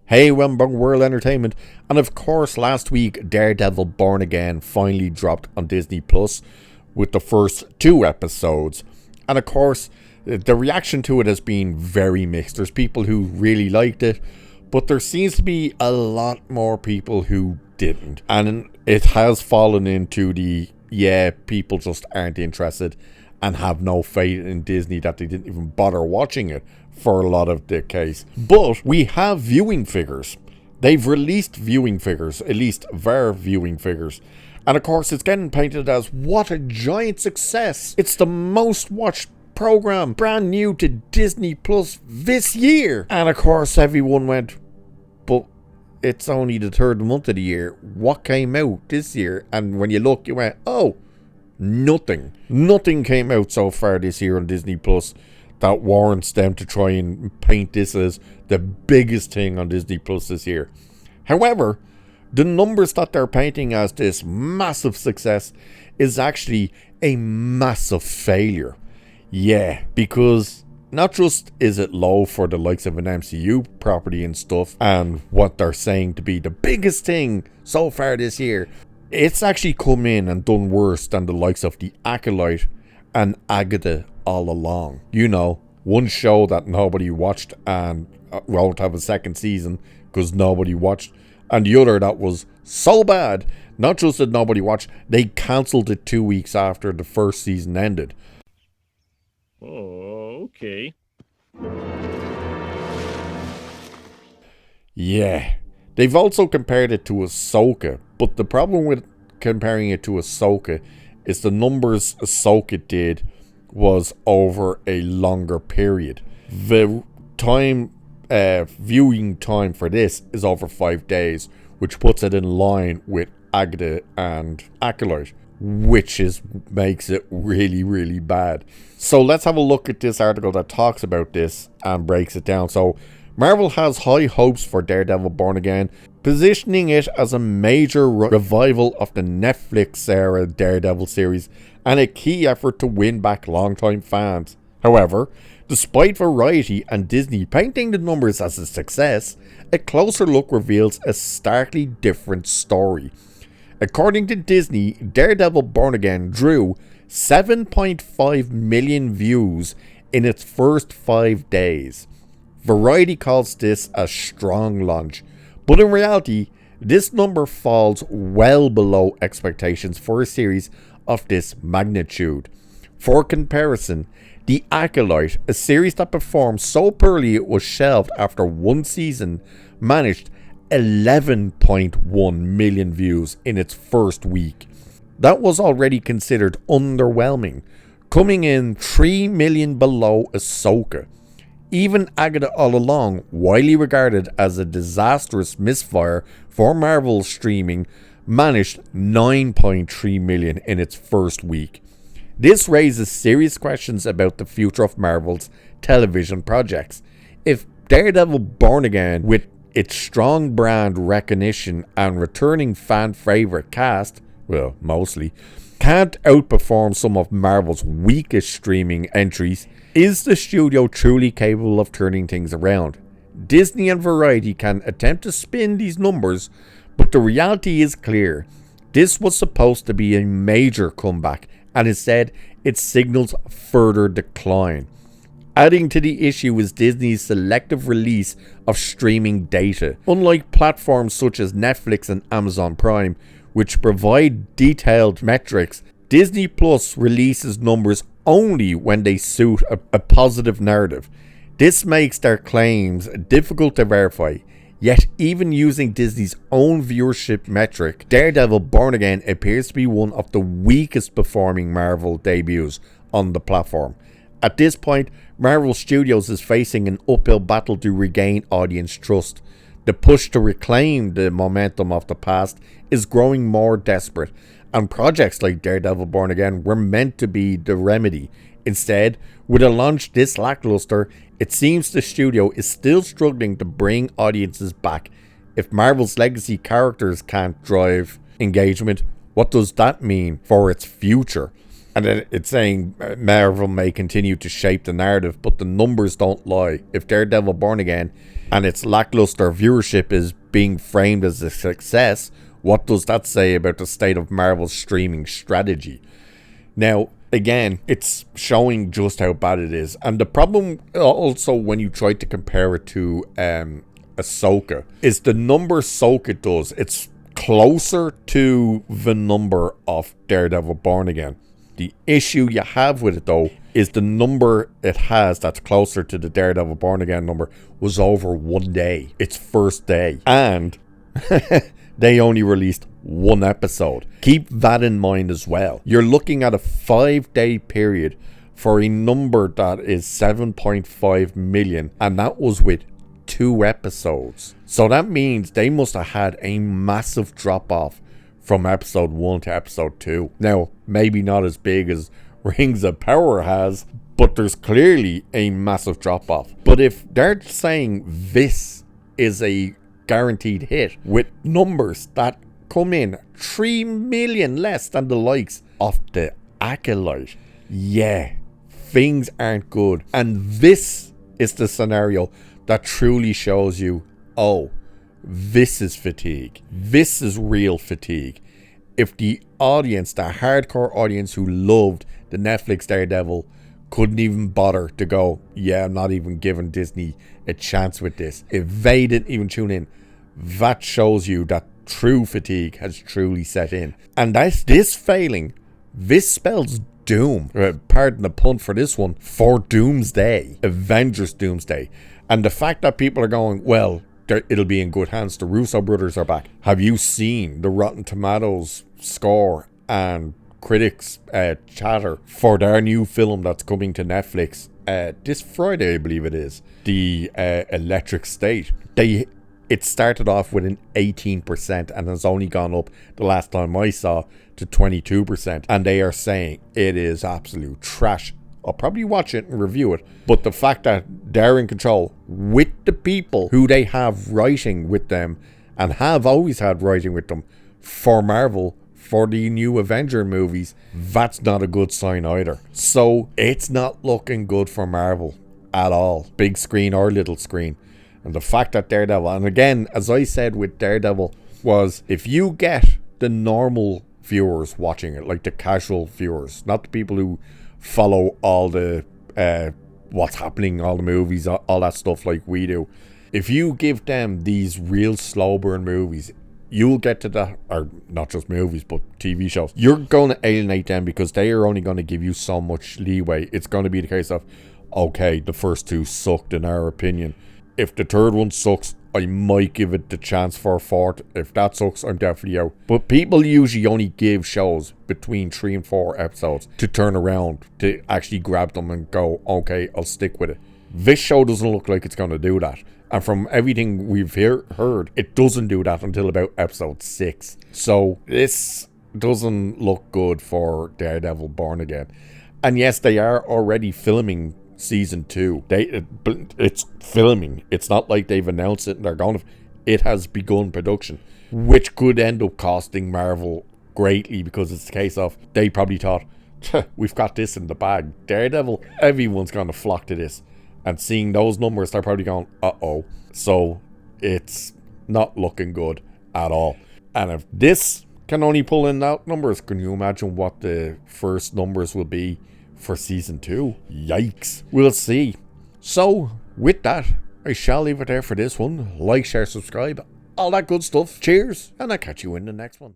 Hey, Wemberg World Entertainment, and of course last week Daredevil Born Again finally dropped on Disney Plus with the first 2 episodes, and of course the reaction to it has been very mixed. There's people who really liked it, but there seems to be a lot more people who didn't, and it has fallen into the people just aren't interested and have no faith in Disney that they didn't even bother watching it for a lot of the case. But we have viewing figures. They've released viewing figures, at least their viewing figures. And of course it's getting painted as what a giant success. It's the most watched program brand new to Disney Plus this year. And of course everyone went, but it's only the 3rd month of the year. What came out this year? And when you look, you went, oh, nothing. Nothing came out so far this year on Disney Plus that warrants them to try and paint this as the biggest thing on Disney Plus this year. However, the numbers that they're painting as this massive success is actually a massive failure. Yeah, because not just is it low for the likes of an MCU property and stuff, and what they're saying to be the biggest thing so far this year, it's actually come in and done worse than the likes of the Acolyte and Agatha all along. You know, one show that nobody watched and won't have a second season because nobody watched, and the other that was so bad, not just that nobody watched, they cancelled it 2 weeks after the first season ended. Oh, okay. Yeah. They've also compared it to Ahsoka, but the problem with comparing it to Ahsoka is the numbers Ahsoka did was over a longer period. The time viewing time for this is over 5 days, which puts it in line with Agatha and Acolyte, which makes it really, really bad. So let's have a look at this article that talks about this and breaks it down. So Marvel has high hopes for Daredevil Born Again, positioning it as a major revival of the Netflix-era Daredevil series and a key effort to win back longtime fans. However, despite Variety and Disney painting the numbers as a success, a closer look reveals a starkly different story. According to Disney, Daredevil Born Again drew 7.5 million views in its first 5 days. Variety calls this a strong launch, but in reality, this number falls well below expectations for a series of this magnitude. For comparison, The Acolyte, a series that performed so poorly it was shelved after 1 season, managed 11.1 million views in its first week. That was already considered underwhelming, coming in 3 million below Ahsoka. Even Agatha All Along, widely regarded as a disastrous misfire for Marvel streaming, managed 9.3 million in its first week. This raises serious questions about the future of Marvel's television projects. If Daredevil Born Again, with its strong brand recognition and returning fan favorite cast, well, mostly, can't outperform some of Marvel's weakest streaming entries, is the studio truly capable of turning things around? Disney and Variety can attempt to spin these numbers, but the reality is clear. This was supposed to be a major comeback, and instead it signals further decline. Adding to the issue is Disney's selective release of streaming data. Unlike platforms such as Netflix and Amazon Prime, which provide detailed metrics, Disney Plus releases numbers only when they suit a positive narrative. This makes their claims difficult to verify. Yet, even using Disney's own viewership metric, Daredevil Born Again appears to be one of the weakest performing Marvel debuts on the platform. At this point, Marvel Studios is facing an uphill battle to regain audience trust. The push to reclaim the momentum of the past is growing more desperate, and projects like Daredevil Born Again were meant to be the remedy. Instead, with a launch this lackluster, it seems the studio is still struggling to bring audiences back. If Marvel's legacy characters can't drive engagement, what does that mean for its future? And then it's saying Marvel may continue to shape the narrative, but the numbers don't lie. If Daredevil Born Again and its lackluster viewership is being framed as a success, what does that say about the state of Marvel's streaming strategy? Now, again, it's showing just how bad it is. And the problem also when you try to compare it to Ahsoka is the number Ahsoka does. It's closer to the number of Daredevil Born Again. The issue you have with it, though, is the number it has that's closer to the Daredevil Born Again number was over 1 day. Its first day. And they only released 1 episode. Keep that in mind as well. You're looking at a 5-day period for a number that is 7.5 million. And that was with 2 episodes. So that means they must have had a massive drop off from episode 1 to episode 2. Now, maybe not as big as Rings of Power has, but there's clearly a massive drop off. But if they're saying this is a guaranteed hit with numbers that come in 3 million less than the likes of the Acolyte, yeah, things aren't good. And this is the scenario that truly shows you, oh, this is fatigue. This is real fatigue. If the audience, the hardcore audience who loved the Netflix Daredevil, couldn't even bother to go, yeah, I'm not even giving Disney a chance with this. If they didn't even tune in, that shows you that true fatigue has truly set in. And that's this failing. This spells doom. Pardon the pun for this one. For Doomsday. Avengers Doomsday. And the fact that people are going, well, it'll be in good hands. The Russo brothers are back. Have you seen the Rotten Tomatoes score and critics chatter for their new film that's coming to Netflix this Friday, I believe it is, the Electric State? It started off with an 18% and has only gone up the last time I saw to 22%, and they are saying it is absolute trash. I'll probably watch it and review it, but the fact that they're in control with the people who they have writing with them and have always had writing with them for Marvel, for the new Avenger movies, that's not a good sign either. So it's not looking good for Marvel at all, big screen or little screen. And the fact that Daredevil, and again, as I said with Daredevil, was if you get the normal viewers watching it, like the casual viewers, not the people who follow all the what's happening, all the movies, all that stuff like we do, if you give them these real slow burn movies, you'll get to that, or not just movies but TV shows, you're going to alienate them because they are only going to give you so much leeway. It's going to be the case of, okay, the first 2 sucked in our opinion. If the third one sucks, I might give it the chance for a 4th. If that sucks, I'm definitely out. But people usually only give shows between 3 and 4 episodes to turn around, to actually grab them and go, okay, I'll stick with it. This show doesn't look like it's going to do that. And from everything we've heard, it doesn't do that until about episode 6. So this doesn't look good for Daredevil Born Again. And yes, they are already filming season 2. It's filming. It's not like they've announced it and they're going to. It has begun production, which could end up costing Marvel greatly, because it's the case of they probably thought, we've got this in the bag. Daredevil, everyone's going to flock to this. And seeing those numbers, they're probably going, uh-oh. So it's not looking good at all. And if this can only pull in out numbers, can you imagine what the first numbers will be for season 2? Yikes. We'll see. So with that, I shall leave it there for this one. Like, share, subscribe, all that good stuff. Cheers, and I'll catch you in the next one.